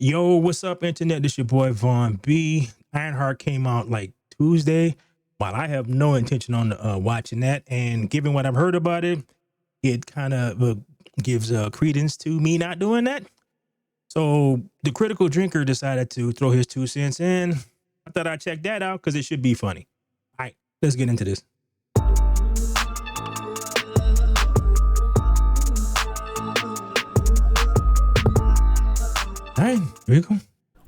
Yo, what's up, internet? This your boy Vaughn B. Ironheart came out like Tuesday, while I have no intention on watching that. And given what I've heard about it, it kind of gives credence to me not doing that. So the critical drinker decided to throw his 2 cents in. I thought I'd check that out because it should be funny. All right, let's get into this. All right, here we go.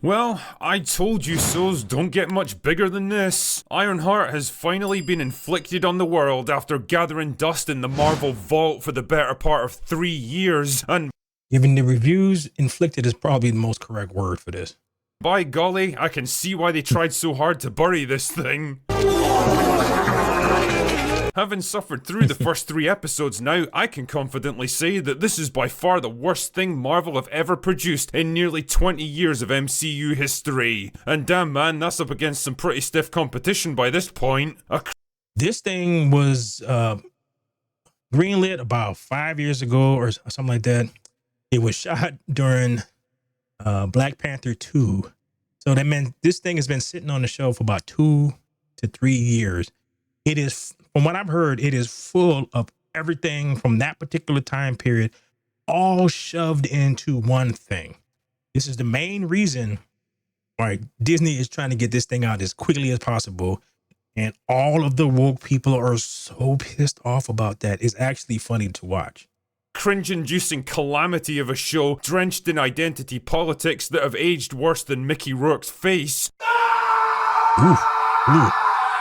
Well, I told you so's don't get much bigger than this. Ironheart has finally been inflicted on the world after gathering dust in the Marvel vault for the better part of 3 years, and Given the reviews, inflicted is probably the most correct word for this. by golly, I can see why they tried so hard to bury this thing. Having suffered through the first 3 episodes now, I can confidently say that this is by far the worst thing Marvel have ever produced in nearly 20 years of MCU history. And damn man, that's up against some pretty stiff competition by this point. This thing was greenlit about 5 years ago or something like that. It was shot during Black Panther 2. So that meant this thing has been sitting on the shelf for about 2 to 3 years. It is, from what I've heard, it is full of everything from that particular time period, all shoved into one thing. This is the main reason why Disney is trying to get this thing out as quickly as possible. And all of the woke people are so pissed off about that. It's actually funny to watch. Cringe-inducing calamity of a show drenched in identity politics that have aged worse than Mickey Rourke's face. Ooh.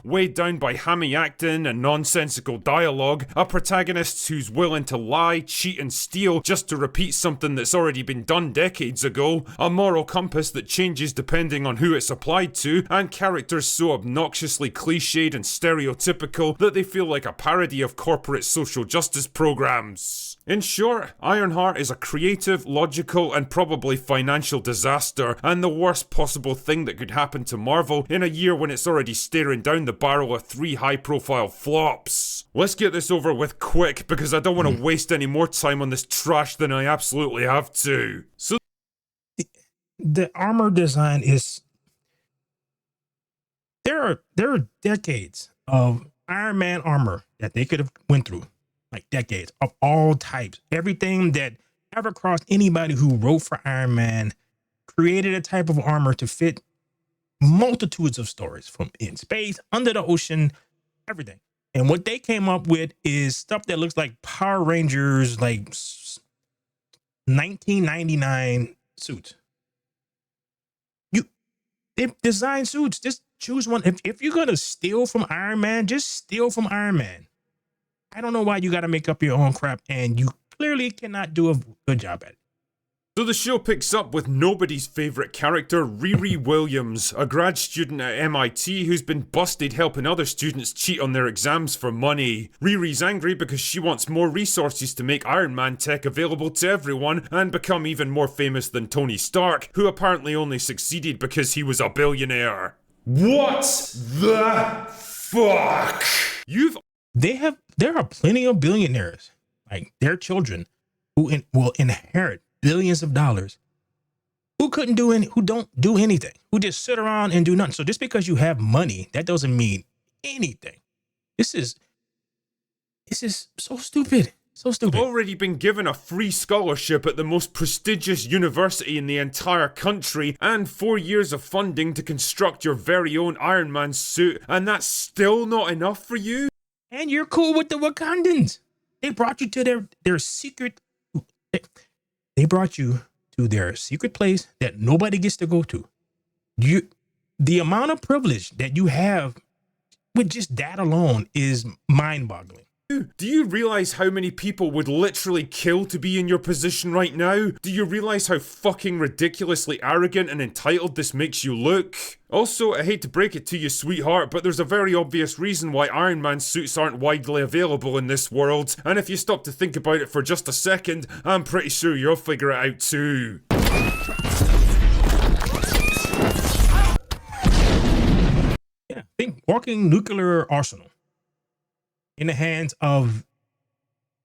Weighed down by hammy acting and nonsensical dialogue, a protagonist who's willing to lie, cheat and steal just to repeat something that's already been done decades ago, a moral compass that changes depending on who it's applied to, and characters so obnoxiously cliched and stereotypical that they feel like a parody of corporate social justice programs. In short, Ironheart is a creative, logical, and probably financial disaster, and the worst possible thing that could happen to Marvel in a year when it's already staring down the barrel of 3 high-profile flops. Let's get this over with quick, because I don't want to waste any more time on this trash than I absolutely have to. So The armor design is... There are decades of Iron Man armor that they could have went through. Like decades of all types. Everything that ever crossed anybody who wrote for Iron Man created a type of armor to fit multitudes of stories from in space, under the ocean, everything. And what they came up with is stuff that looks like Power Rangers, like 1999 suits. They design suits. Just choose one. If you're gonna steal from Iron Man, just steal from Iron Man. I don't know why you got to make up your own crap, and you clearly cannot do a good job at it. So the show picks up with nobody's favourite character, Riri Williams, a grad student at MIT who's been busted helping other students cheat on their exams for money. Riri's angry because she wants more resources to make Iron Man tech available to everyone and become even more famous than Tony Stark, who apparently only succeeded because he was a billionaire. What the fuck? There are plenty of billionaires, like their children, who will inherit billions of dollars, who don't do anything, who just sit around and do nothing. So just because you have money, that doesn't mean anything. This is so stupid. So stupid. You've already been given a free scholarship at the most prestigious university in the entire country and 4 years of funding to construct your very own Iron Man suit, and that's still not enough for you? And you're cool with the Wakandans. They brought you to their secret. They brought you to their secret place that nobody gets to go to. The amount of privilege that you have with just that alone is mind-boggling. Do you realize how many people would literally kill to be in your position right now? Do you realize how fucking ridiculously arrogant and entitled this makes you look? Also, I hate to break it to you, sweetheart, but there's a very obvious reason why Iron Man suits aren't widely available in this world, and if you stop to think about it for just a second, I'm pretty sure you'll figure it out too. Yeah, think walking nuclear arsenal in the hands of...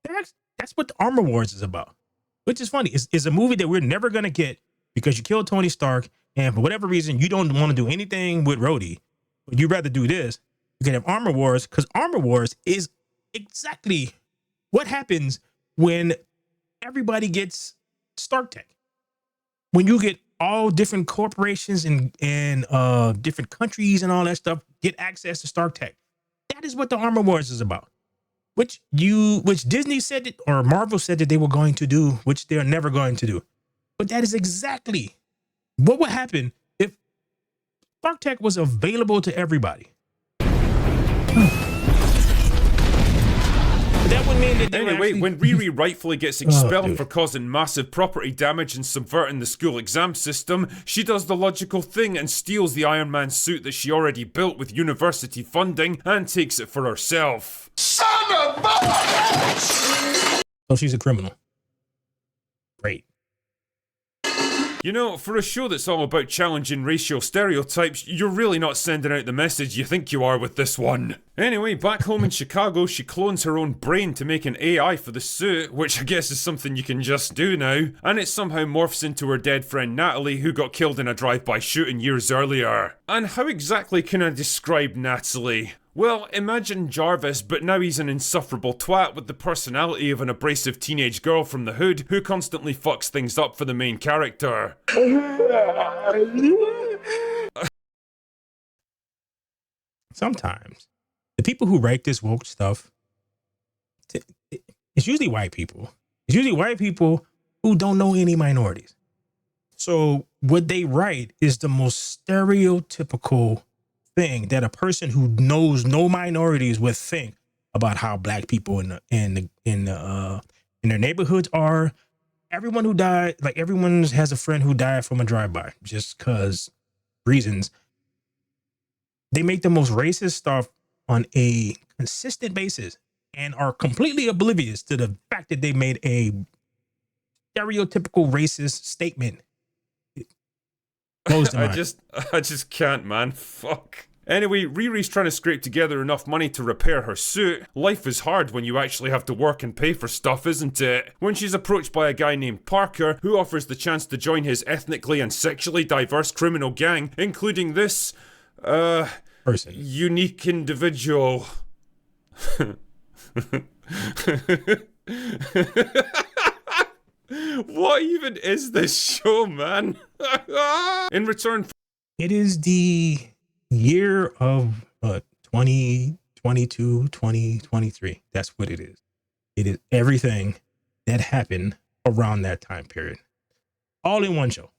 That's what the Armor Wars is about. Which is funny. It's a movie that we're never going to get because you killed Tony Stark, and for whatever reason you don't want to do anything with Rhodey, but you'd rather do this. You can have Armor Wars, because Armor Wars is exactly what happens when everybody gets Stark Tech. When you get all different corporations and different countries and all that stuff get access to Stark Tech. That is what the Armor Wars is about. Which Disney said that, or Marvel said that they were going to do, which they're never going to do. But that is exactly what would happen if Stark Tech was available to everybody. That would mean that anyway, when Riri rightfully gets expelled for causing massive property damage and subverting the school exam system, she does the logical thing and steals the Iron Man suit that she already built with university funding and takes it for herself. Son of a bitch! So she's a criminal. Great. You know, for a show that's all about challenging racial stereotypes, you're really not sending out the message you think you are with this one. Anyway, back home in Chicago, she clones her own brain to make an AI for the suit, which I guess is something you can just do now, and it somehow morphs into her dead friend Natalie, who got killed in a drive-by shooting years earlier. And how exactly can I describe Natalie? Well, imagine Jarvis, but now he's an insufferable twat with the personality of an abrasive teenage girl from the hood who constantly fucks things up for the main character. Sometimes the people who write this woke stuff, it's usually white people. It's usually white people who don't know any minorities. So what they write is the most stereotypical thing that a person who knows no minorities would think about how black people in their neighborhoods are. Everyone who died, like everyone has a friend who died from a drive-by, just cause reasons. They make the most racist stuff on a consistent basis and are completely oblivious to the fact that they made a stereotypical racist statement. I just can't, man. Fuck. Anyway, Riri's trying to scrape together enough money to repair her suit. Life is hard when you actually have to work and pay for stuff, isn't it? When she's approached by a guy named Parker, who offers the chance to join his ethnically and sexually diverse criminal gang, including this, person. Unique individual. What even is this show, man? In return, it is the year of 2022, 2023. That's what it is. It is everything that happened around that time period, all in one show.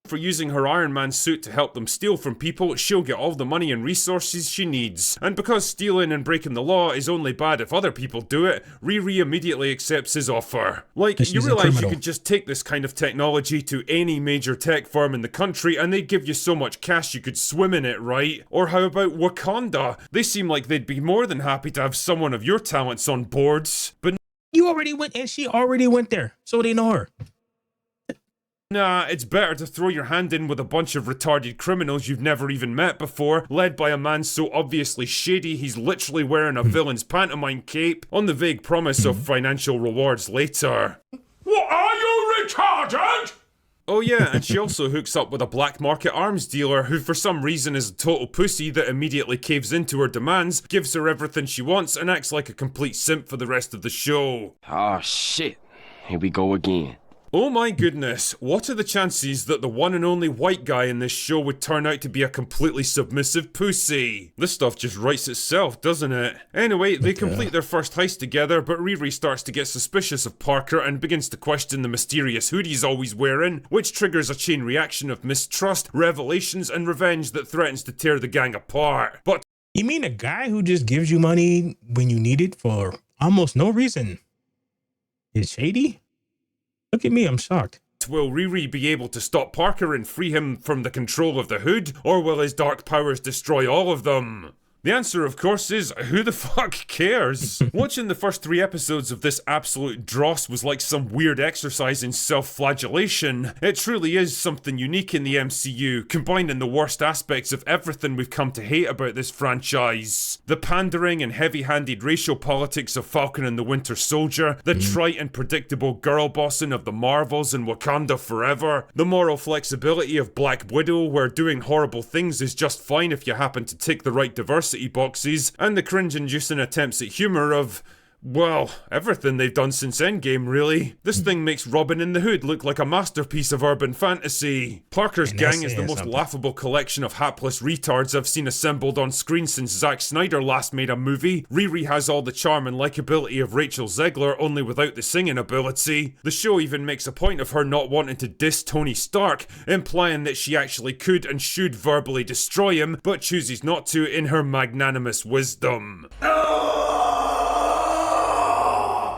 for using her Iron Man suit to help them steal from people, she'll get all the money and resources she needs. And because stealing and breaking the law is only bad if other people do it, Riri immediately accepts his offer. Like, you realize you could just take this kind of technology to any major tech firm in the country and they'd give you so much cash you could swim in it, right? Or how about Wakanda? They seem like they'd be more than happy to have someone of your talents on boards, but you already went, and she already went there, so they know her. nah, it's better to throw your hand in with a bunch of retarded criminals you've never even met before, led by a man so obviously shady he's literally wearing a villain's pantomime cape, on the vague promise of financial rewards later. What, are you retarded? Oh yeah, and she also hooks up with a black market arms dealer who for some reason is a total pussy that immediately caves into her demands, gives her everything she wants, and acts like a complete simp for the rest of the show. Oh shit, here we go again. Oh my goodness, what are the chances that the one and only white guy in this show would turn out to be a completely submissive pussy? This stuff just writes itself, doesn't it? Anyway, they complete their first heist together, but Riri starts to get suspicious of Parker and begins to question the mysterious hood he's always wearing, which triggers a chain reaction of mistrust, revelations, and revenge that threatens to tear the gang apart. But you mean a guy who just gives you money when you need it for almost no reason is shady? Look at me, I'm shocked. will Riri be able to stop Parker and free him from the control of the hood, or will his dark powers destroy all of them? The answer, of course, is who the fuck cares? Watching the first 3 episodes of this absolute dross was like some weird exercise in self-flagellation. It truly is something unique in the MCU, combining the worst aspects of everything we've come to hate about this franchise. The pandering and heavy-handed racial politics of Falcon and the Winter Soldier, the trite and predictable girl bossing of the Marvels and Wakanda Forever, the moral flexibility of Black Widow, where doing horrible things is just fine if you happen to tick the right diversity boxes, and the cringe-inducing attempts at humour of, well, everything they've done since Endgame, really. This thing makes Robin in the Hood look like a masterpiece of urban fantasy. Parker's gang is the most laughable collection of hapless retards I've seen assembled on screen since Zack Snyder last made a movie. Riri has all the charm and likability of Rachel Zegler, only without the singing ability. The show even makes a point of her not wanting to diss Tony Stark, implying that she actually could and should verbally destroy him, but chooses not to in her magnanimous wisdom.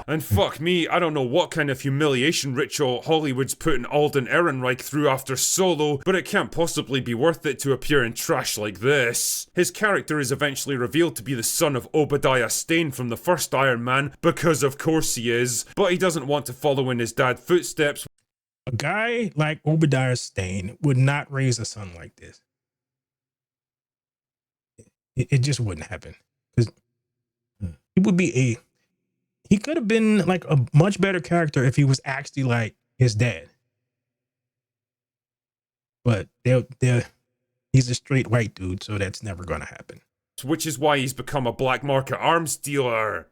And fuck me, I don't know what kind of humiliation ritual Hollywood's putting Alden Ehrenreich through after Solo, but it can't possibly be worth it to appear in trash like this. His character is eventually revealed to be the son of Obadiah Stane from the first Iron Man, because of course he is, but he doesn't want to follow in his dad's footsteps. A guy like Obadiah Stane would not raise a son like this. It just wouldn't happen. Because he would be he could have been like a much better character if he was actually like his dad. But he's a straight white dude, so that's never going to happen. Which is why he's become a black market arms dealer.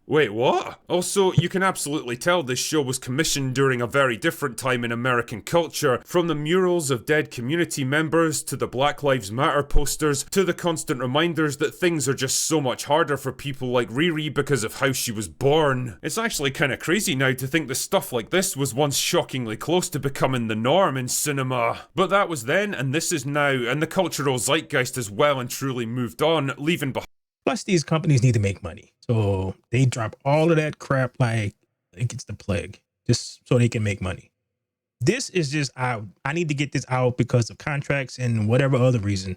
Wait, what? Also, you can absolutely tell this show was commissioned during a very different time in American culture, from the murals of dead community members, to the Black Lives Matter posters, to the constant reminders that things are just so much harder for people like Riri because of how she was born. It's actually kinda crazy now to think that stuff like this was once shockingly close to becoming the norm in cinema. But that was then, and this is now, and the cultural zeitgeist has well and truly moved on, leaving behind. Plus, these companies need to make money. So they drop all of that crap like it's the plague, just so they can make money. This is just, I need to get this out because of contracts and whatever other reason.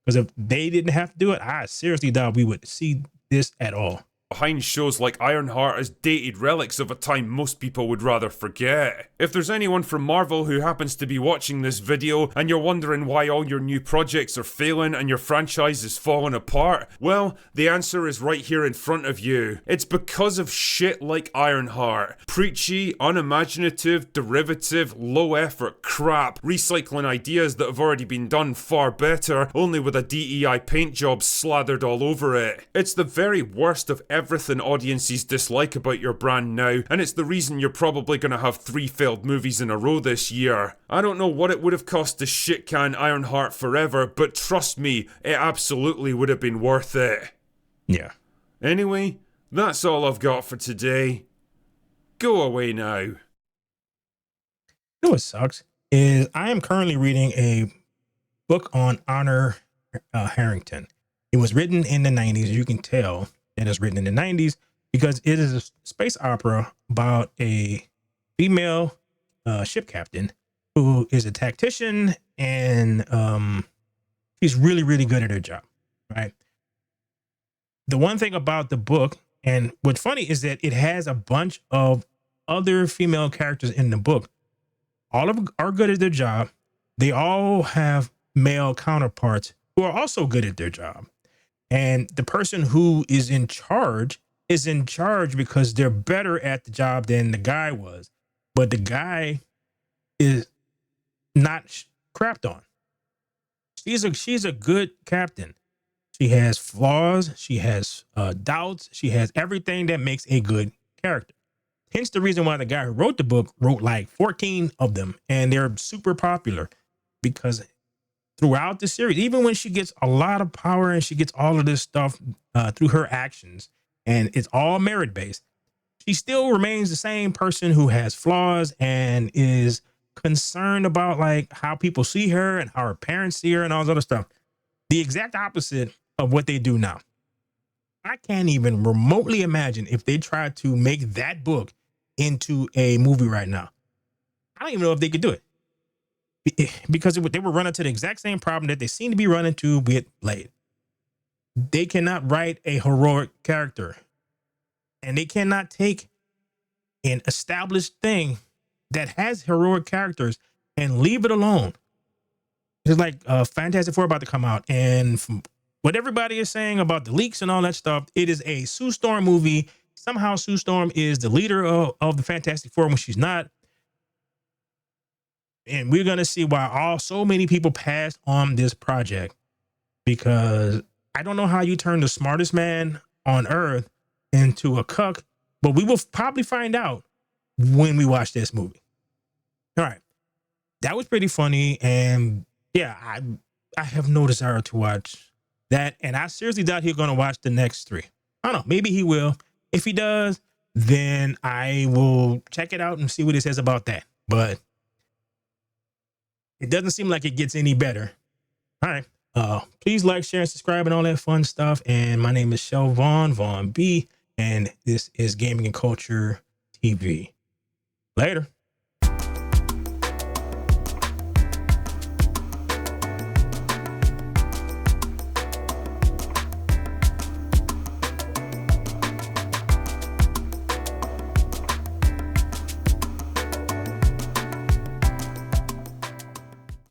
Because if they didn't have to do it, I seriously doubt we would see this at all. Behind shows like Ironheart as dated relics of a time most people would rather forget. If there's anyone from Marvel who happens to be watching this video and you're wondering why all your new projects are failing and your franchise is falling apart, well, the answer is right here in front of you. It's because of shit like Ironheart. Preachy, unimaginative, derivative, low effort crap, recycling ideas that have already been done far better, only with a DEI paint job slathered all over it. It's the very worst of everything audiences dislike about your brand now, and it's the reason you're probably gonna have 3 failed movies in a row this year. I don't know what it would have cost to shit-can Ironheart forever, but trust me, it absolutely would have been worth it. Yeah. Anyway, that's all I've got for today. Go away now. You know what sucks? Is I am currently reading a book on Honor Harrington. It was written in the 90s, you can tell. It is written in the 90s because it is a space opera about a female ship captain who is a tactician, and she's really, really good at her job, right? The one thing about the book, and what's funny, is that it has a bunch of other female characters in the book. All of them are good at their job. They all have male counterparts who are also good at their job. And the person who is in charge because they're better at the job than the guy was. But the guy is not crapped on. She's a good captain. She has flaws. She has doubts. She has everything that makes a good character. Hence the reason why the guy who wrote the book wrote like 14 of them. And they're super popular because throughout the series, even when she gets a lot of power and she gets all of this stuff through her actions, and it's all merit-based, she still remains the same person who has flaws and is concerned about like how people see her and how her parents see her and all this other stuff. The exact opposite of what they do now. I can't even remotely imagine if they tried to make that book into a movie right now. I don't even know if they could do it. Because they were running to the exact same problem that they seem to be running to with Blade. they cannot write a heroic character, and they cannot take an established thing that has heroic characters and leave it alone. It's like Fantastic Four about to come out, and from what everybody is saying about the leaks and all that stuff, it is a Sue Storm movie. Somehow Sue Storm is the leader of the Fantastic Four when she's not. And we're going to see why so many people passed on this project, because I don't know how you turn the smartest man on earth into a cuck, but we will probably find out when we watch this movie. All right. That was pretty funny. And yeah, I have no desire to watch that. And I seriously doubt he's going to watch the next three. I don't know. Maybe he will. If he does, then I will check it out and see what it says about that. But it doesn't seem like it gets any better. All right. Please like, share, and subscribe and all that fun stuff. And my name is Shel Vaughn B, and this is Gaming and Culture TV. Later.